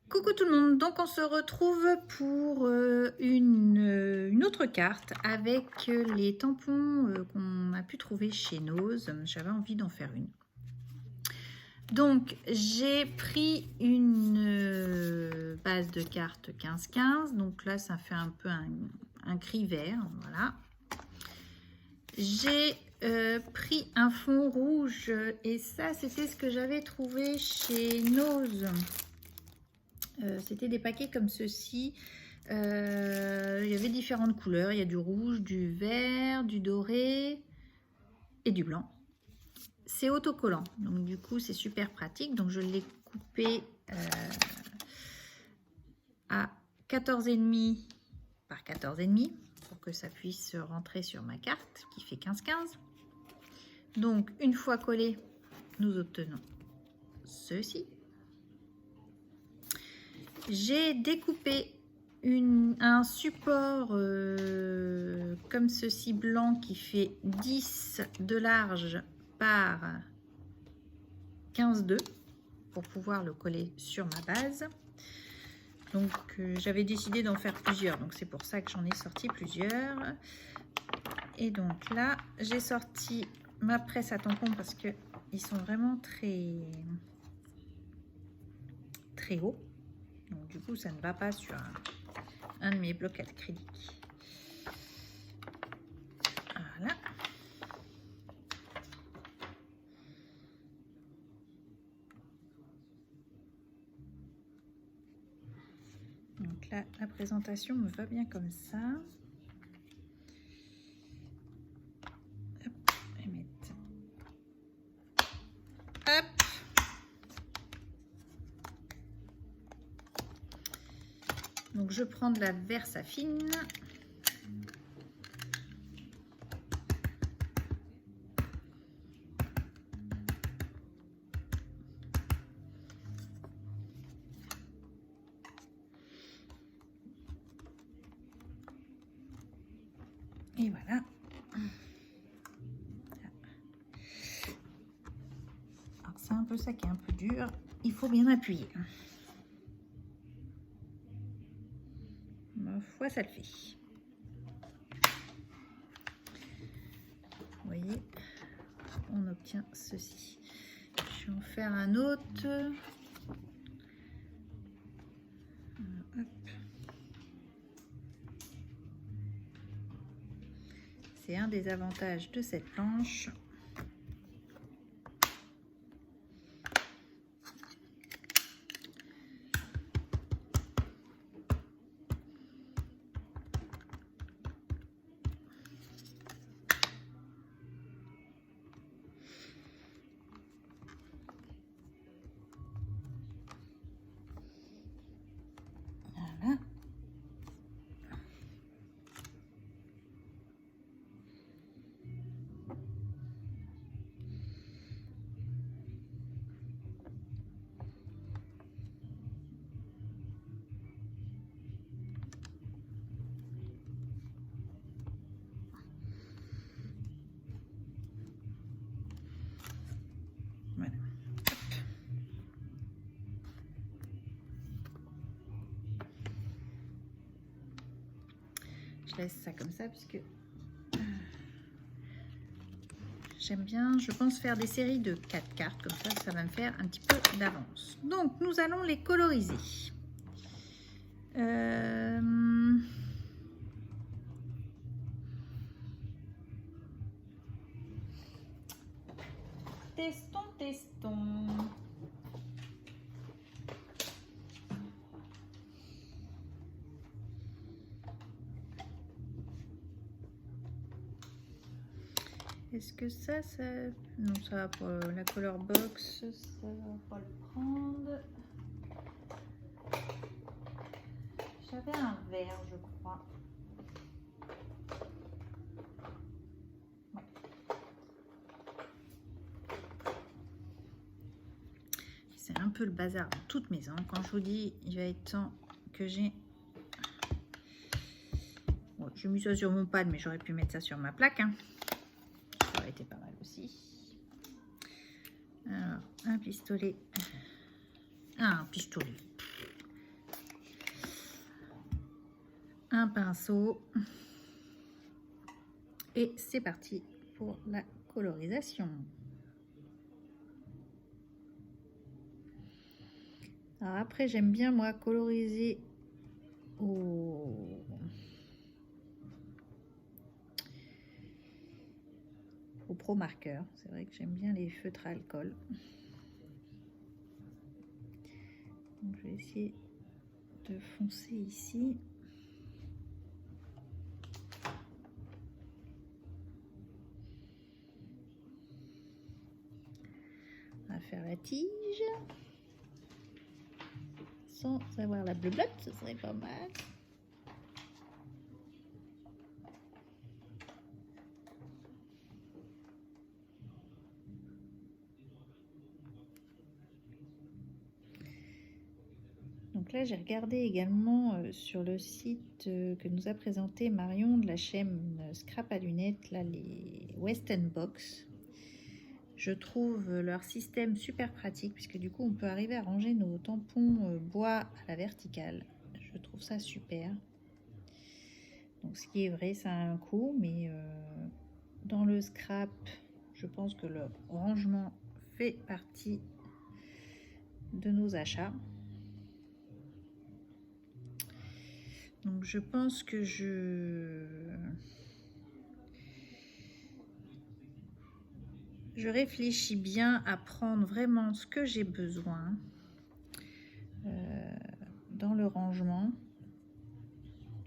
Coucou tout le monde, donc on se retrouve pour une autre carte avec les tampons qu'on a pu trouver chez Nose. J'avais envie d'en faire une. Donc j'ai pris une base de cartes 15-15, donc là ça fait un peu un gris vert, voilà. J'ai pris un fond rouge et ça c'était ce que j'avais trouvé chez Nose. C'était des paquets comme ceci. Il y avait différentes couleurs. Il y a du rouge, du vert, du doré et du blanc. C'est autocollant, donc du coup c'est super pratique. Donc je l'ai coupé à 14,5 par 14,5 pour que ça puisse rentrer sur ma carte qui fait 15-15. Donc une fois collé, nous obtenons ceci. J'ai découpé un support comme ceci blanc qui fait 10 de large par 15,2 pour pouvoir le coller sur ma base. Donc j'avais décidé d'en faire plusieurs, donc c'est pour ça que j'en ai sorti plusieurs. Et donc là j'ai sorti ma presse à tampons parce que ils sont vraiment très hauts. Donc du coup ça ne va pas sur un de mes blocs acryliques. Voilà. Donc là, la présentation me va bien comme ça. Hop, je vais mettre. Hop. Donc je prends de la Versafine. Et voilà. Alors c'est un peu ça qui est un peu dur. Il faut bien appuyer. Ma foi, ça le fait. Vous voyez, on obtient ceci. Je vais en faire un autre. Hop. C'est un des avantages de cette planche. Voilà. Voilà. Je laisse ça comme ça puisque j'aime bien, je pense faire des séries de 4 cartes, comme ça va me faire un petit peu d'avance. Donc nous allons les coloriser. Testons. Est-ce que ça... Non, ça va pour la color box, ça va pas le prendre. J'avais un vert, je crois. Ouais. C'est un peu le bazar dans toute maison. Quand je vous dis, il va être temps que j'ai... Bon, j'ai mis ça sur mon pad, mais j'aurais pu mettre ça sur ma plaque. Hein. Ça aurait été pas mal aussi. Alors, un pistolet. Ah, un pistolet. un pinceau et c'est parti pour la colorisation. Alors après, j'aime bien moi coloriser au Pro Marker. C'est vrai que j'aime bien les feutres à alcool. Donc, je vais essayer de foncer ici. On va faire la tige. Sans avoir la bleu-blotte, ce serait pas mal. Donc là, j'ai regardé également sur le site que nous a présenté Marion de la chaîne Scrap à lunettes, là, les Western Box. Je trouve leur système super pratique puisque du coup, on peut arriver à ranger nos tampons bois à la verticale. Je trouve ça super. Donc ce qui est vrai, ça a un coût, mais dans le scrap, je pense que le rangement fait partie de nos achats. Donc je pense que je réfléchis bien à prendre vraiment ce que j'ai besoin dans le rangement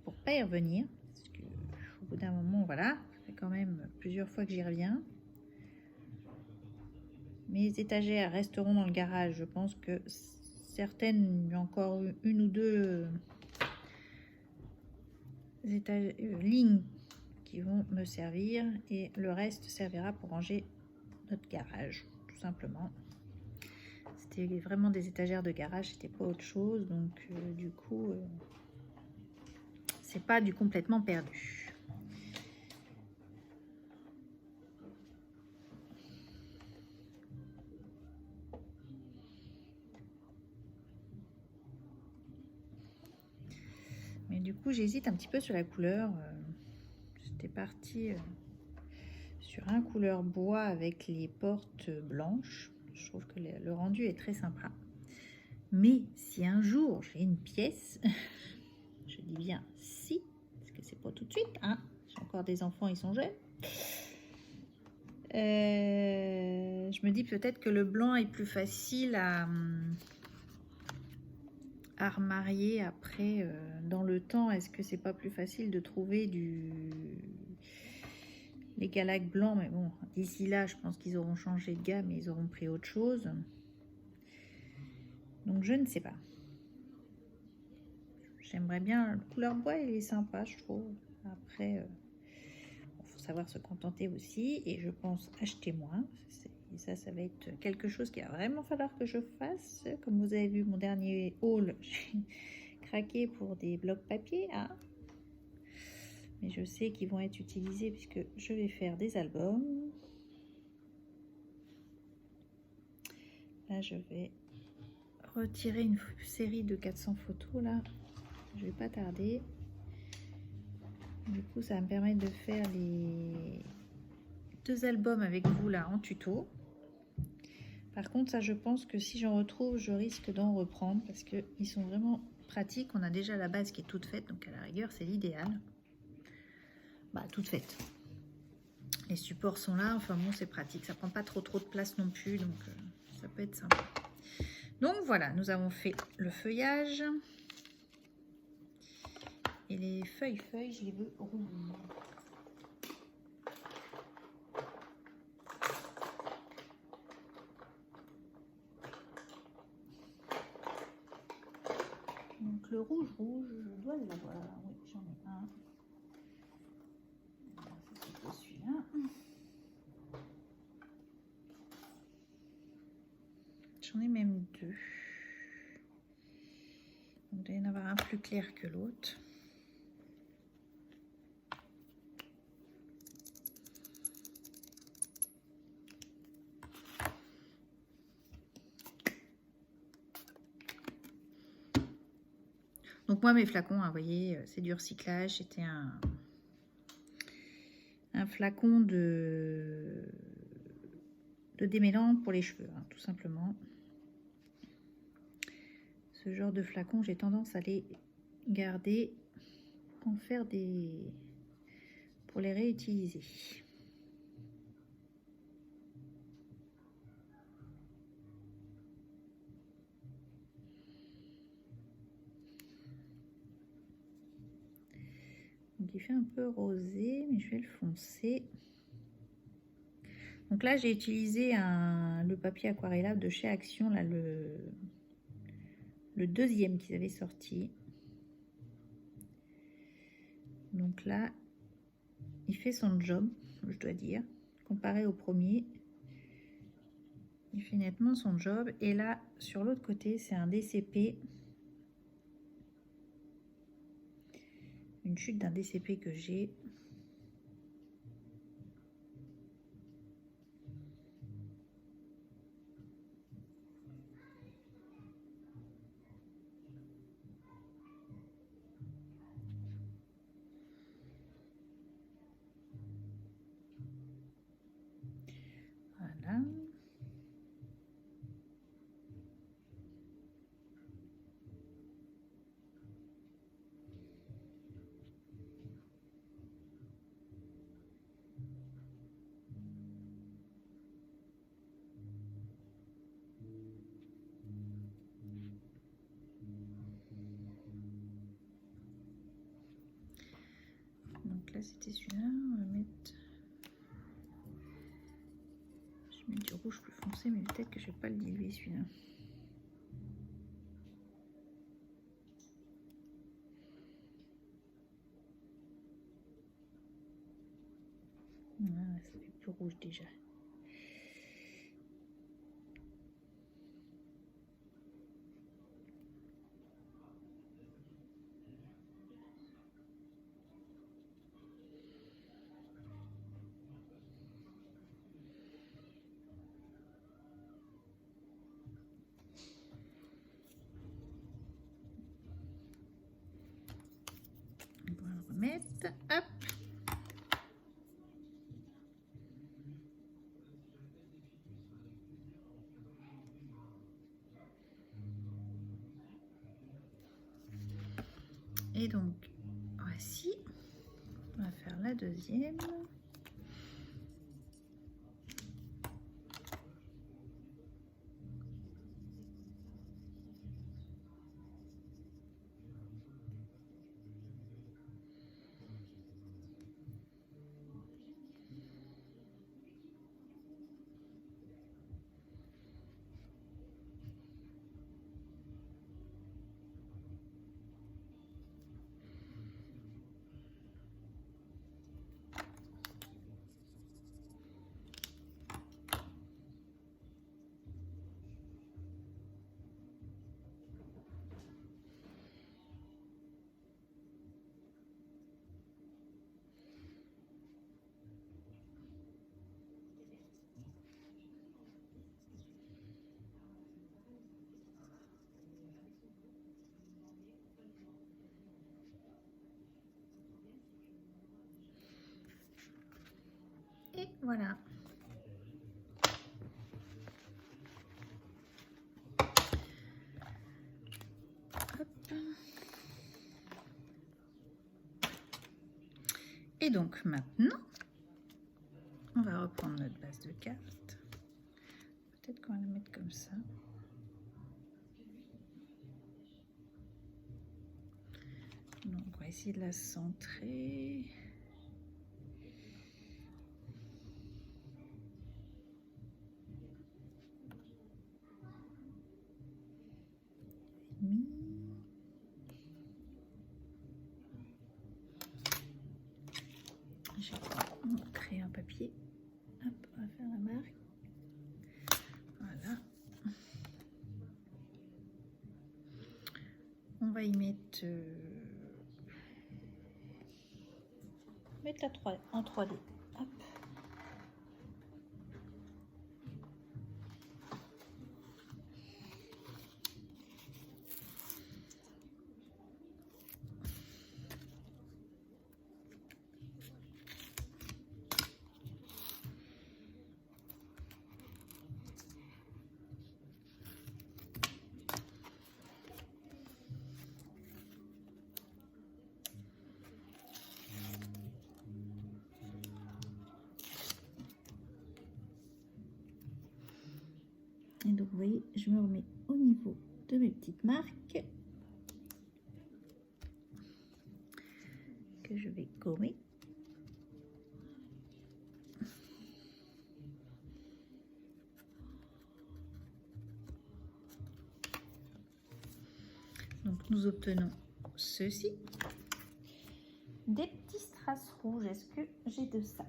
pour pas y revenir. Parce que au bout d'un moment, voilà, ça fait quand même plusieurs fois que j'y reviens. Mes étagères resteront dans le garage. Je pense que certaines, il y a encore une ou deux lignes qui vont me servir et le reste servira pour ranger notre garage, tout simplement. C'était vraiment des étagères de garage, c'était pas autre chose, donc du coup, c'est pas du complètement perdu. Mais du coup, j'hésite un petit peu sur la couleur. J'étais partie sur un couleur bois avec les portes blanches. Je trouve que le rendu est très sympa. Mais si un jour j'ai une pièce, je dis bien si, parce que c'est pas tout de suite, hein. J'ai encore des enfants, ils sont jeunes. Je me dis peut-être que le blanc est plus facile à remarier après dans le temps. Est-ce que c'est pas plus facile de trouver les galacs blancs? Mais bon, d'ici là, je pense qu'ils auront changé de gamme et ils auront pris autre chose. Donc je ne sais pas. J'aimerais bien. La couleur bois, il est sympa, je trouve. Après, il faut savoir se contenter aussi. Et je pense acheter moins. Et ça va être quelque chose qu'il va vraiment falloir que je fasse. Comme vous avez vu mon dernier haul, j'ai craqué pour des blocs papier. Hein. Mais je sais qu'ils vont être utilisés puisque je vais faire des albums. Là, je vais retirer une série de 400 photos. Là, je vais pas tarder. Du coup, ça va me permettre de faire les 2 albums avec vous là en tuto. Par contre, ça, je pense que si j'en retrouve, je risque d'en reprendre parce qu'ils sont vraiment pratiques. On a déjà la base qui est toute faite, donc à la rigueur, c'est l'idéal. Bah, toute faite. Les supports sont là, enfin bon, c'est pratique. Ça prend pas trop de place non plus, donc ça peut être sympa. Donc voilà, nous avons fait le feuillage. Et les feuilles, je les veux rouges. Donc le rouge, je dois l'avoir. Oui, j'en ai un. C'est celui-là. J'en ai même 2. Il doit y en avoir un plus clair que l'autre. Donc moi mes flacons, hein, vous voyez, c'est du recyclage. C'était un flacon de démêlant pour les cheveux, hein, tout simplement. Ce genre de flacon, j'ai tendance à les garder, en faire pour les réutiliser. Donc il fait un peu rosé, mais je vais le foncer. Donc là, j'ai utilisé le papier aquarellable de chez Action, là, le deuxième qu'ils avaient sorti. Donc là, il fait son job, je dois dire, comparé au premier. Il fait nettement son job. Et là, sur l'autre côté, c'est un DCP. Une chute d'un DCP que j'ai. Voilà. Donc là, c'était celui-là. On va mettre... Je mets du rouge plus foncé, mais peut-être que je vais pas le diluer celui-là. Voilà, ça fait plus rouge déjà. On va le remettre. Hop. Et donc, voici. On va faire la deuxième. Et voilà. Hop. Et donc maintenant, on va reprendre notre base de carte. Peut-être qu'on va la mettre comme ça. Donc on va essayer de la centrer. Je vais créer un papier. Hop, on va faire la marque. Voilà. On va y mettre, la 3 en 3D. Hop. Donc vous voyez, je me remets au niveau de mes petites marques que je vais gommer. Donc nous obtenons ceci. Des petits strass rouges. Est-ce que j'ai de ça?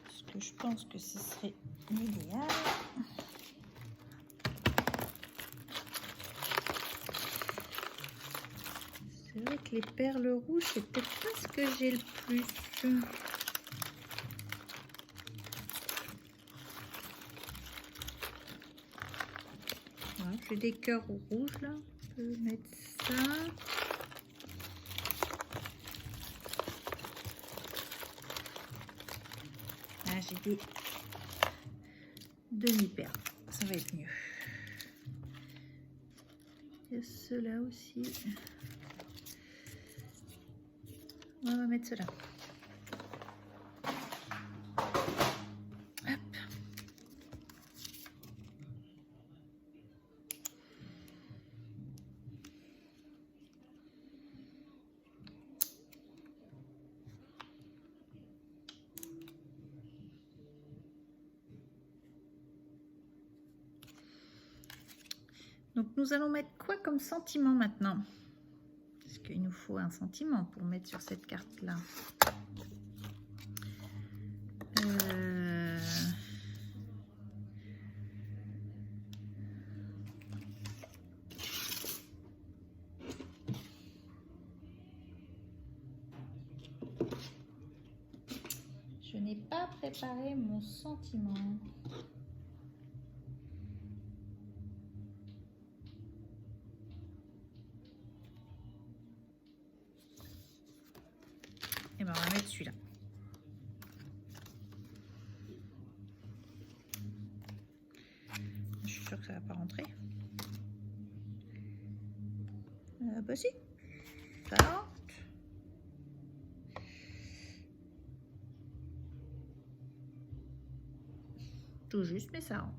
Parce que je pense que ce serait l'idéal. C'est vrai que les perles rouges, c'est peut-être pas ce que j'ai le plus. Voilà, j'ai des cœurs rouges là. On peut mettre ça. Ah, j'ai des demi-perles. Ça va être mieux. Il y a ceux-là aussi. On va mettre cela. Hop. Donc nous allons mettre quoi comme sentiment maintenant? Parce qu'il nous faut un sentiment pour mettre sur cette carte-là. Je n'ai pas préparé mon sentiment. Et ben on va mettre celui-là. Je suis sûre que ça va pas rentrer. Bah si, ça rentre. Tout juste, mais ça rentre.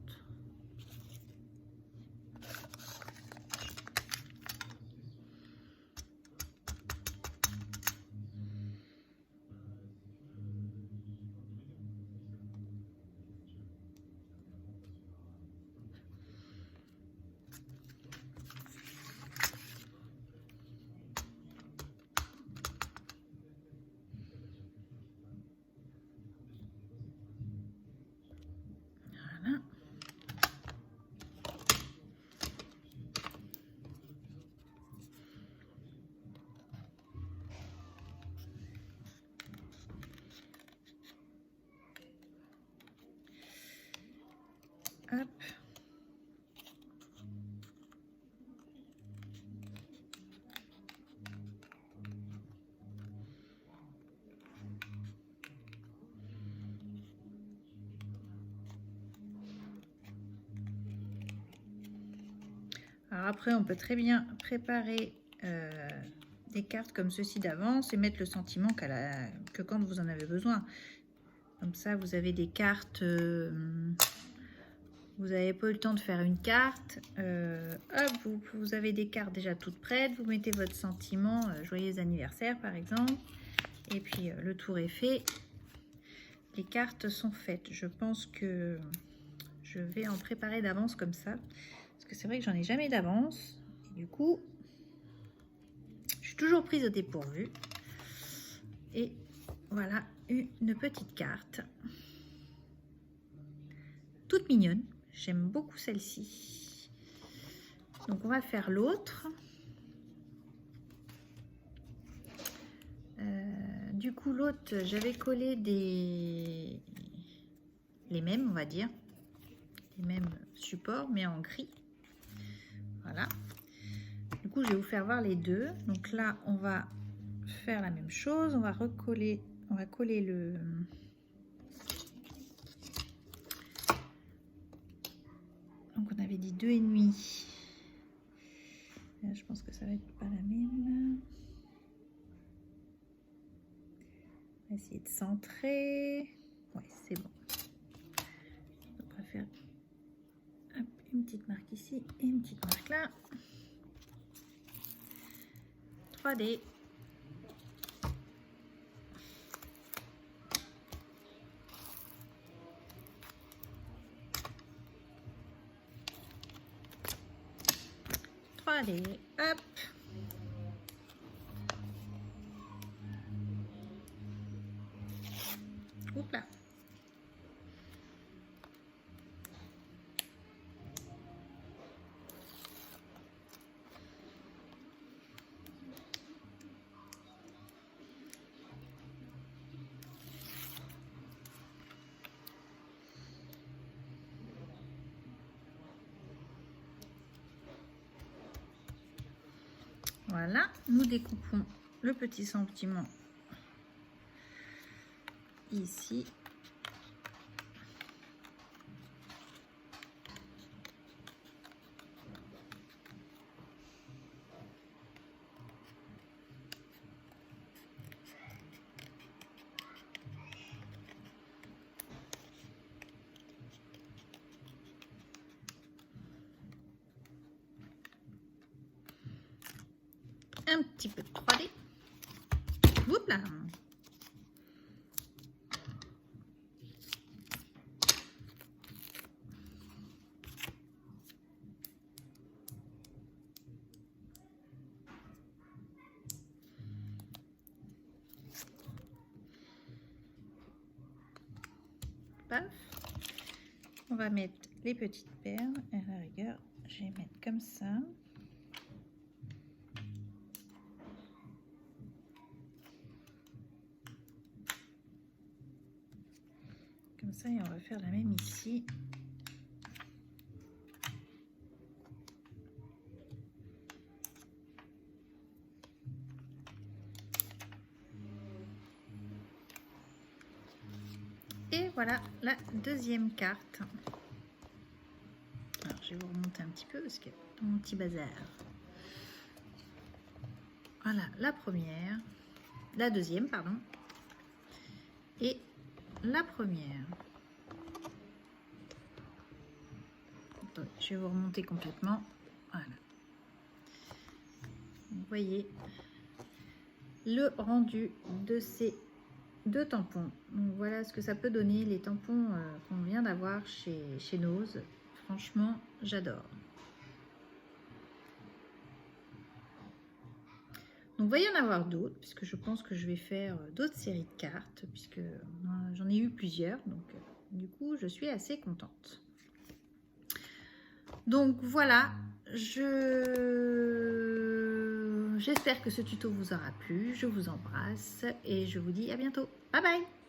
Voilà. Hop. Alors après, on peut très bien préparer des cartes comme ceci d'avance et mettre le sentiment que quand vous en avez besoin. Comme ça, vous avez des cartes, vous n'avez pas eu le temps de faire une carte. Hop, vous avez des cartes déjà toutes prêtes. Vous mettez votre sentiment, joyeux anniversaire par exemple. Et puis le tour est fait. Les cartes sont faites. Je pense que je vais en préparer d'avance comme ça. Parce que c'est vrai que j'en ai jamais d'avance. Du coup, je suis toujours prise au dépourvu. Et voilà une petite carte. Toute mignonne. J'aime beaucoup celle-ci. Donc on va faire l'autre. Du coup, l'autre, j'avais collé les mêmes, on va dire. Les mêmes supports, mais en gris. Voilà. Du coup, je vais vous faire voir les deux. Donc là, on va faire la même chose. On va recoller, on va coller le... Donc on avait dit 2,5. Je pense que ça va être pas la même. va essayer de centrer. Ouais, c'est bon. Je préfère une petite marque ici et une petite marque là. 3D. Hop. Oups là. Voilà, nous découpons le petit sentiment ici. Un petit peu de 3D. Oups là. Paf. On va mettre les petites perles. À la rigueur, je vais mettre comme ça. Comme ça, et on va faire la même ici. Et voilà la deuxième carte. Alors, je vais vous remonter un petit peu parce que dans mon petit bazar. Voilà la première, la deuxième, pardon, et la première. Attendez, je vais vous remonter complètement. Voilà. Vous voyez le rendu de ces deux tampons. Donc voilà ce que ça peut donner, les tampons qu'on vient d'avoir chez Nose. Franchement, j'adore. Donc, il va y en avoir d'autres, puisque je pense que je vais faire d'autres séries de cartes, puisque j'en ai eu plusieurs. Donc, du coup, je suis assez contente. Donc, voilà. J'espère que ce tuto vous aura plu. Je vous embrasse et je vous dis à bientôt. Bye bye!